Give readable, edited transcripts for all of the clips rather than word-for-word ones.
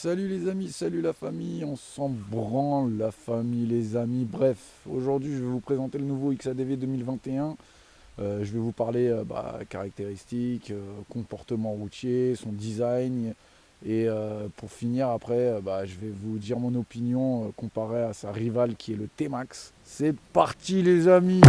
Salut les amis, salut la famille, on s'en branle la famille, les amis. Bref, aujourd'hui je vais vous présenter le nouveau XADV 2021. Je vais vous parler caractéristiques, comportement routier, son design. Et pour finir après, je vais vous dire mon opinion comparée à sa rivale qui est le T-Max. C'est parti les amis!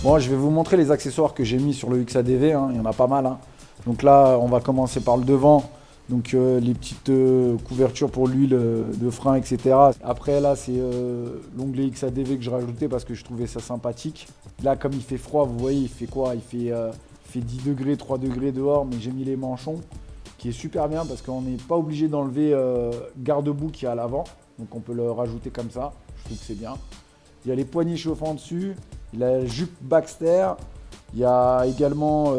Bon, je vais vous montrer les accessoires que j'ai mis sur le XADV, hein. Il y en a pas mal, hein. Donc là, on va commencer par le devant. Donc les petites couvertures pour l'huile de frein, etc. Après là, c'est l'onglet XADV que j'ai rajouté parce que je trouvais ça sympathique. Là, comme il fait froid, vous voyez, il fait quoi? Il fait 10 degrés, 3 degrés dehors, mais j'ai mis les manchons, qui est super bien parce qu'on n'est pas obligé d'enlever garde-boue qui est à l'avant. Donc on peut le rajouter comme ça, je trouve que c'est bien. Il y a les poignées chauffants dessus, il y a la jupe Baxter, il y a également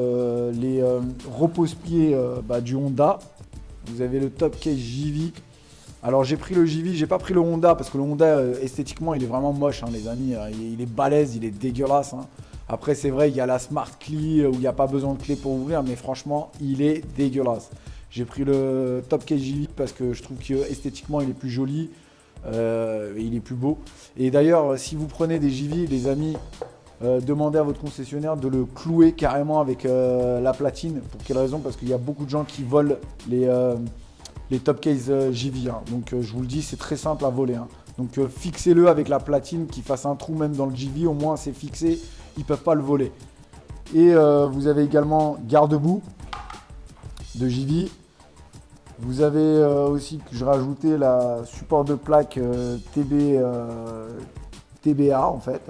les repose-pieds du Honda. Vous avez le top case JV. Alors j'ai pris le JV, j'ai pas pris le Honda parce que le Honda esthétiquement il est vraiment moche, hein, les amis. Il est balèze, il est dégueulasse, hein. Après c'est vrai il y a la Smart Key où il n'y a pas besoin de clé pour ouvrir, mais franchement il est dégueulasse. J'ai pris le top case JV parce que je trouve que esthétiquement il est plus joli. Il est plus beau. Et d'ailleurs, si vous prenez des JV, les amis, demandez à votre concessionnaire de le clouer carrément avec la platine. Pour quelle raison? Parce qu'il y a beaucoup de gens qui volent les top case JV, hein. Donc je vous le dis, c'est très simple à voler, hein. Donc fixez-le avec la platine, qui fasse un trou même dans le JV, au moins c'est fixé, ils ne peuvent pas le voler. Et vous avez également garde-boue de JV. Vous avez aussi que je rajouté la support de plaque TBA en fait.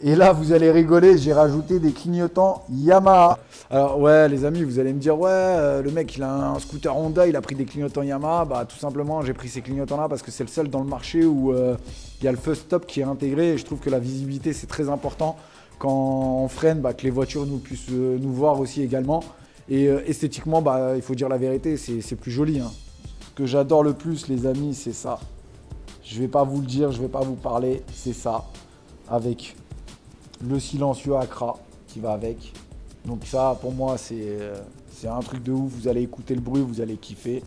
Et là vous allez rigoler, j'ai rajouté des clignotants Yamaha. Alors ouais les amis, vous allez me dire ouais le mec il a un scooter Honda, il a pris des clignotants Yamaha. Bah tout simplement j'ai pris ces clignotants là parce que c'est le seul dans le marché où il y a le feu stop qui est intégré. Et je trouve que la visibilité c'est très important quand on freine, que les voitures nous puissent nous voir aussi également. Et esthétiquement, il faut dire la vérité, c'est plus joli, hein. Ce que j'adore le plus, les amis, c'est ça. Je ne vais pas vous le dire, je ne vais pas vous parler, c'est ça. Avec le silencieux Accra qui va avec. Donc ça, pour moi, c'est un truc de ouf. Vous allez écouter le bruit, vous allez kiffer.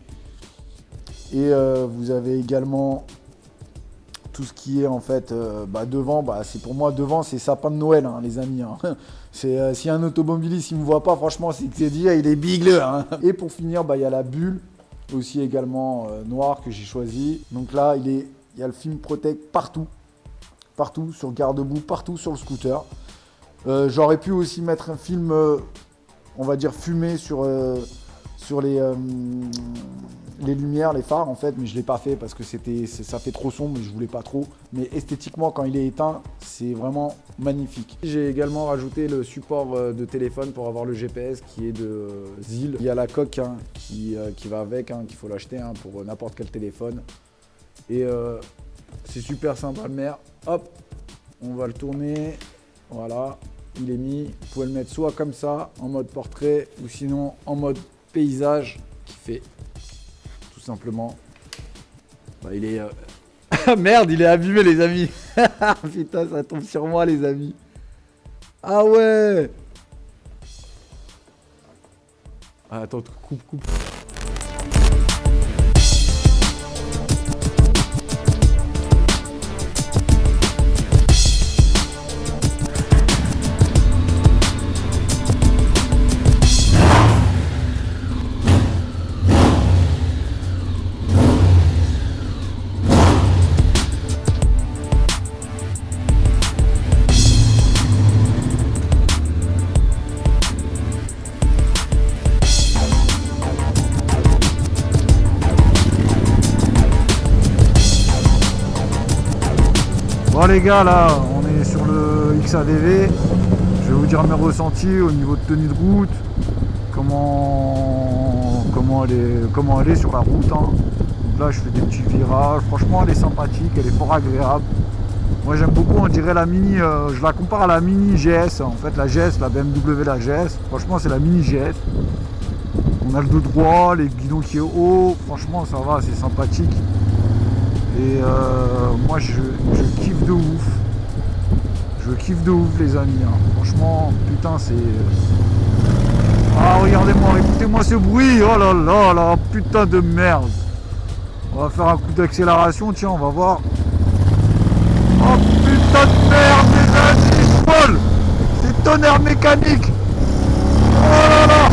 Et vous avez également tout ce qui est en fait devant, c'est pour moi devant c'est sapin de Noël, hein, les amis, hein. C'est si un automobiliste il me voit pas, franchement c'est que c'est dit il est big là, hein. Et pour finir il y a la bulle aussi également noire que j'ai choisi. Donc là il y a le film Protect partout sur le garde-boue, partout sur le scooter. J'aurais pu aussi mettre un film on va dire fumé sur les lumières, les phares en fait, mais je ne l'ai pas fait parce que ça fait trop sombre, je voulais pas trop. Mais esthétiquement, quand il est éteint, c'est vraiment magnifique. J'ai également rajouté le support de téléphone pour avoir le GPS qui est de ZIL. Il y a la coque, hein, qui va avec, hein, qu'il faut l'acheter, hein, pour n'importe quel téléphone. Et c'est super sympa le maire. Hop, on va le tourner. Voilà, il est mis. Vous pouvez le mettre soit comme ça, en mode portrait, ou sinon en mode paysage, qui fait tout simplement. Bah, il est... Merde, il est abîmé les amis. Putain, ça tombe sur moi les amis. Ah ouais. Ah, attends, coupe. Bon les gars, là on est sur le XADV. Je vais vous dire mes ressentis au niveau de tenue de route, comment elle est sur la route, hein. Donc là je fais des petits virages, franchement elle est sympathique, elle est fort agréable. Moi j'aime beaucoup, on dirait la mini, je la compare à la mini GS, en fait la GS, la BMW, la GS, franchement c'est la mini GS. On a le dos droit, les guidons qui est haut, franchement ça va, c'est sympathique. Et moi je kiffe de ouf. Je kiffe de ouf les amis, hein. Franchement, putain c'est... Ah regardez-moi, écoutez-moi ce bruit. Oh là là là, putain de merde. On va faire un coup d'accélération, tiens, on va voir. Oh putain de merde les amis, je vole. C'est tonnerre mécanique. Oh là là.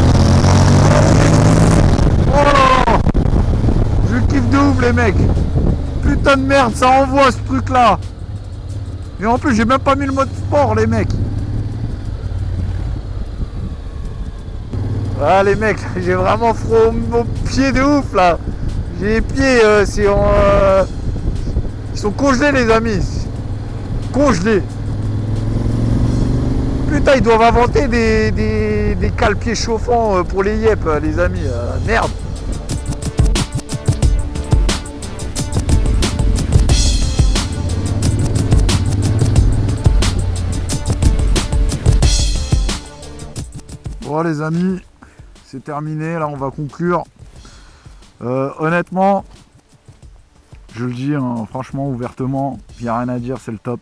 Oh là là. Je kiffe de ouf les mecs. Putain de merde, ça envoie ce truc là. Et en plus j'ai même pas mis le mode sport les mecs. Ah les mecs, j'ai vraiment frôlé mon pied de ouf là. J'ai les pieds, ils sont congelés les amis. Congelés. Putain, ils doivent inventer des cale-pieds chauffants pour les yep les amis. Merde. Bon les amis, c'est terminé, là on va conclure. Honnêtement, je le dis hein, franchement, ouvertement, il n'y a rien à dire, c'est le top.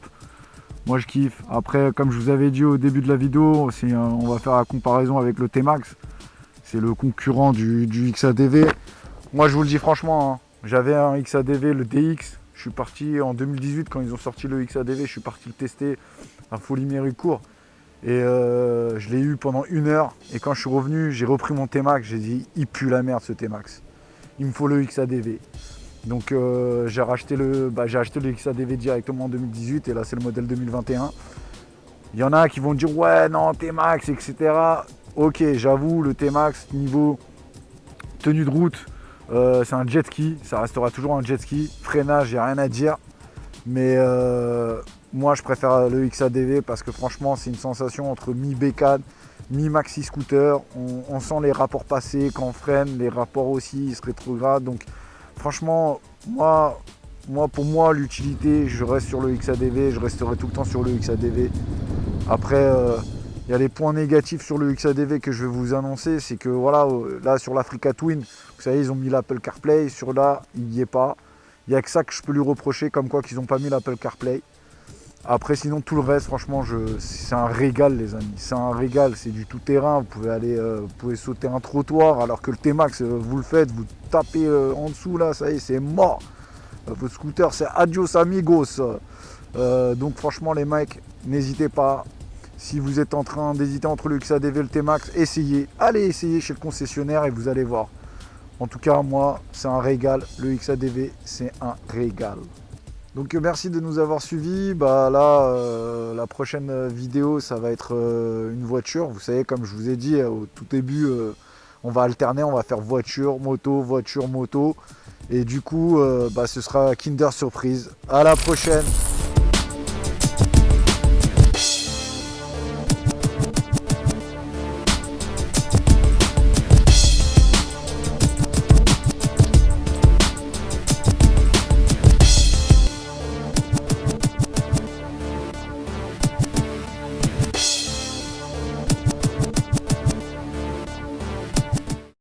Moi je kiffe. Après, comme je vous avais dit au début de la vidéo, on va faire la comparaison avec le T-Max. C'est le concurrent du XADV. Moi je vous le dis franchement, hein, j'avais un XADV, le DX. Je suis parti en 2018 quand ils ont sorti le XADV, je suis parti le tester à Folie-Méricourt. Et je l'ai eu pendant 1 heure. Et quand je suis revenu, j'ai repris mon T-Max. J'ai dit, il pue la merde ce T-Max. Il me faut le XADV. Donc j'ai acheté le XADV directement en 2018. Et là, c'est le modèle 2021. Il y en a qui vont dire, ouais, non, T-Max, etc. Ok, j'avoue, le T-Max, niveau tenue de route, c'est un jet ski. Ça restera toujours un jet ski. Freinage, il n'y a rien à dire. Mais... moi je préfère le XADV parce que franchement c'est une sensation entre mi-bécane, mi-maxi scooter. On sent les rapports passés quand on freine, les rapports aussi, ils se rétrogradent. Donc franchement, pour moi l'utilité, je reste sur le XADV, je resterai tout le temps sur le XADV. Après, il y a les points négatifs sur le XADV que je vais vous annoncer, c'est que voilà, là sur l'Africa Twin, vous savez, ils ont mis l'Apple CarPlay, sur là, il n'y est pas. Il n'y a que ça que je peux lui reprocher, comme quoi qu'ils n'ont pas mis l'Apple CarPlay. Après sinon tout le reste franchement c'est un régal les amis, c'est un régal, c'est du tout terrain, vous pouvez sauter un trottoir alors que le T-Max vous le faites, vous tapez en dessous là, ça y est c'est mort. Votre scooter c'est adios amigos. Donc franchement les mecs, n'hésitez pas, si vous êtes en train d'hésiter entre le XADV et le T-Max, essayez, allez essayer chez le concessionnaire et vous allez voir. En tout cas moi c'est un régal, le XADV c'est un régal. Donc merci de nous avoir suivis. Bah là, la prochaine vidéo, ça va être une voiture. Vous savez, comme je vous ai dit au tout début, on va alterner, on va faire voiture, moto. Et du coup, ce sera Kinder Surprise. À la prochaine.